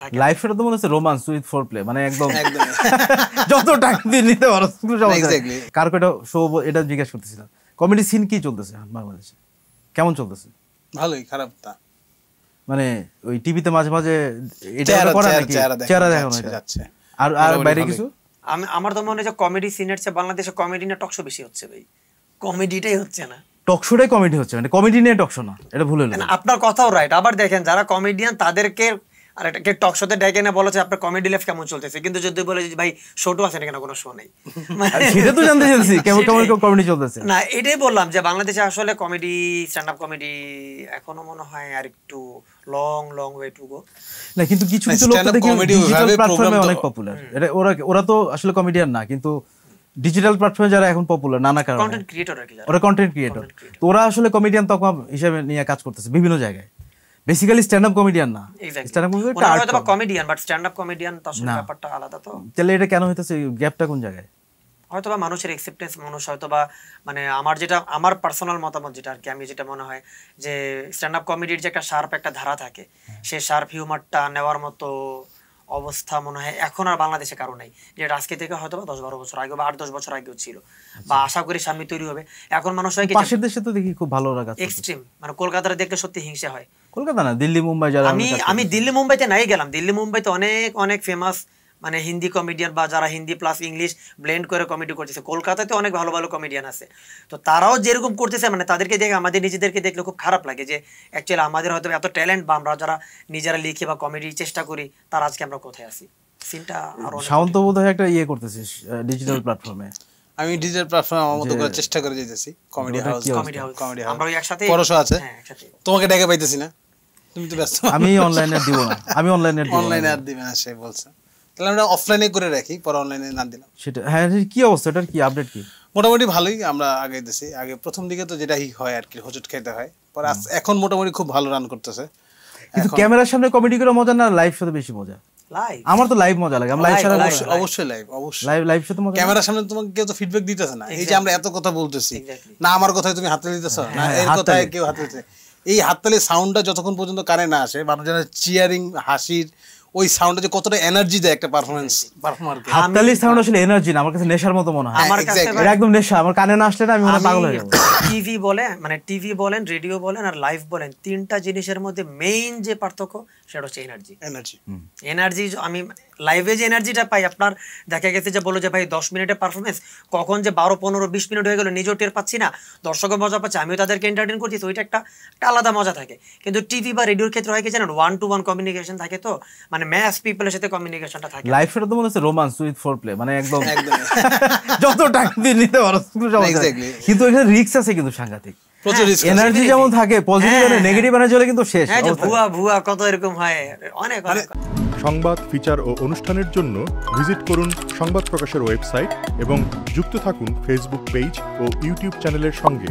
Life শোটা তো মনে হচ্ছে রোমান্স উইথ ফোর প্লে, মানে একদম যত টাইম দিয়ে নিতে পারো। কার কয়টা শো এটা জিজ্ঞেস করতেছিলাম। কমেডি সিন কি চলতেছে বাংলাদেশে, কেমন চলতেছে? ভালোই, খারাপ না, মানে ওই টিভিতে মাঝে মাঝে এটা করা নাকি চেহারা দেখানো যাচ্ছে, আর আর বাইরে কিছু? আমার তো মনে হয় যে কমেডি সিনের চেয়ে বাংলাদেশে কমেডি না টকশো বেশি হচ্ছে ভাই, কমেডিটাই হচ্ছে না। টকশোটাই কমেডি হচ্ছে, মানে কমেডি নিয়ে টকশো না, এটা ভুল হলো। আপনার কথাও রাইট। আবার দেখেন যারা কমেডিয়ান তাদেরকে আর এটাকে টকশোতে ডেকে না বলেছে আপনার কমেডি লাইফ কেমন চলতেছে, কিন্তু যদি বলে যে ভাই শোটো আছে না কেন, কোনো শো নেই, সেটা তো জানতে চাইছি কেমন কেমন কমেডি চলতেছে। না এটাই বললাম যে বাংলাদেশে আসলে কমেডি, স্ট্যান্ড আপ কমেডি এখনো মনে হয় আর একটু লং ওয়ে টু গো। না কিন্তু কিছু কিছু লোক দেখি ডিজিটাল প্ল্যাটফর্মে অনেক পপুলার। এটা ওরা তো আসলে কমেডিয়ান না, কিন্তু ডিজিটাল প্ল্যাটফর্মে যারা এখন পপুলার নানা কারণে, কন্টেন্ট ক্রিয়েটর আর কি, ওরা কন্টেন্ট ক্রিয়েটর, তো ওরা আসলে কমেডিয়ান তকমা হিসেবে নিয়ে কাজ করতেছে বিভিন্ন জায়গায়। বেসিক্যালি স্ট্যান্ড আপ কমেডিয়ান না, স্ট্যান্ড আপ কমেডিয়ান হয়তো বা comedian, but stand up comedian তো আসলে ব্যাপারটা আলাদা। তো তাহলে এটা কেন হইতাছে, গ্যাপটা কোন জায়গায়? হয়তো বা মানুষের অ্যাকসেপ্টেন্স, মানুষ হয়তো বা মানে আমার পার্সোনাল মতামত যেটা আর কি, আমি যেটা মনে হয় যে স্ট্যান্ড আপ কমেডির যে একটা শার্প একটা ধারা থাকে, সেই শার্প হিউমারটা নেওয়ার মতো অবস্থা মনে হয় এখন আর বাংলাদেশে কারো নাই, যেটা আজকে থেকে হয়তো বা 10-12 বছর আগে বা 8-10 বছর আগেও ছিল, বা আশা করি সামনে তৈরি হবে। এখন মানুষ হয় কি পাশের দেশে তো দেখি খুব ভালো লাগা এক্সট্রিম, মানে কলকাতাতে দেখলে সত্যি হিংসা হয়। কলকাতা না, দিল্লি মুম্বাই যারা, আমি দিল্লি মুম্বাইতে নাই গেলাম, দিল্লি মুম্বাইতে অনেক ফেমাস মানে হিন্দি কমেডিয়ান বা যারা হিন্দি প্লাস ইংলিশ ব্লেন্ড করে কমেডি করতেছে। কলকাতাতে অনেক ভালো ভালো কমেডিয়ান আছে, তো তারাও যেরকম করতেছে মানে তাদেরকে দেখে আমাদের নিজেদেরকে দেখলে খুব খারাপ লাগে যে অ্যাকচুয়ালি আমাদের হয়তো এত ট্যালেন্ট বা আমরা যারা নিজেরা লিখে বা কমেডি চেষ্টা করি তার আজকে আমরা কোথায় আছি। সিনটা আরো শাওন্ত বোধহয় একটা ইয়ে করতেছিস ডিজিটাল প্ল্যাটফর্মে। আমি ডিজিটাল প্ল্যাটফর্মে আমার মতো করে চেষ্টা করে যেতেছি। কমেডি হাউস আমরা একসাথে পরশো আছে, তোমাকে ডেকে পাইতেছি না, তুমি তো ব্যস্ত। আমি অনলাইনে দিব না, আমি অনলাইনে আর দিবে না সে বলছে, তাহলে আমরা অফলাইনে করে রাখি, পরে অনলাইনে না দিলাম। সেটা হ্যাঁ, কি অবস্থা, এটার কি আপডেট কি? মোটামুটি ভালোই, আমরা আগে দিছি। আগে প্রথম দিকে তো যেটাই হয় আর কি, হোঁচট খেতে হয়, পরে এখন মোটামুটি খুব ভালো রান করতেছে। কিন্তু ক্যামেরার সামনে কমেডি করে মজা না লাইভ শোতে বেশি মজা? আমার তো লাইভ মজা লাগে, আমি লাইভ ছাড়া অবশ্যই লাইভ, অবশ্যই লাইভ শোতে মজা। ক্যামেরার সামনে তোমাকে কেউ তো ফিডব্যাক দিতেছে না, এই যে আমরা এত কথা বলতেছি না, আমার কথায় তুমি হাততালি দিতেছ না, এর কথায় কেউ হাততালি দিতেছে, এই হাততালির সাউন্ডটা যতক্ষণ পর্যন্ত কানে না আসে, মানুষজনের চিয়ারিং হাসির ওই সাউন্ডে যে কতটা এনার্জি দেয় একটা পারফর্মারকে। হাততালির সাউন্ড আসলে এনার্জি না, আমার কাছে নেশার মতো মনে হয়। আমার কাছে একদম নেশা, আমার কানে না আসলে না আমি মনে পাগল হয়ে যাব। টিভি বলে মানে টিভি বলেন, রেডিও বলেন আর লাইভ বলেন, তিনটা জিনিসের মধ্যে মেইন যে পার্থক্য সেটা হচ্ছে এনার্জি। আমি লাইভে যে এনার্জিটা পাই, আপনার দেখা গেছে যে বলো যে ভাই 10 মিনিটের পারফরমেন্স, কখন যে 12, 15, 20 মিনিট হয়ে গেল নিজেও টের পাচ্ছি না, দর্শকও মজা পাচ্ছে, আমিও তাদেরকে এন্টারটেইন করছি, তো ওইটা একটা আলাদা মজা থাকে। কিন্তু টিভি বা রেডিওর ক্ষেত্রে হয় কি জানেন, 1-to-1 কমিউনিকেশন থাকে, তো মানে ম্যাস পিপলের সাথে কমিউনিকেশনটা থাকে। লাইভ শোটা তো মনে হচ্ছে রোমান্স উইথ ফোর প্লে, মানে একদম যত টাইম দিয়ে নিতে পারো, কিন্তু এখানে রিস্ক আছে কিন্তু সাংঘাতিক। এনার্জি যেমন থাকে পজিটিভ আর নেগেটিভ এনার্জি হলে কিন্তু শেষ। হ্যাঁ, ভুয়া কত এরকম হয় অনেক। সংবাদ, ফিচার ও অনুষ্ঠানের জন্য ভিজিট করুন সংবাদ প্রকাশের ওয়েবসাইট এবং যুক্ত থাকুন ফেসবুক পেজ ও ইউটিউব চ্যানেলের সঙ্গে।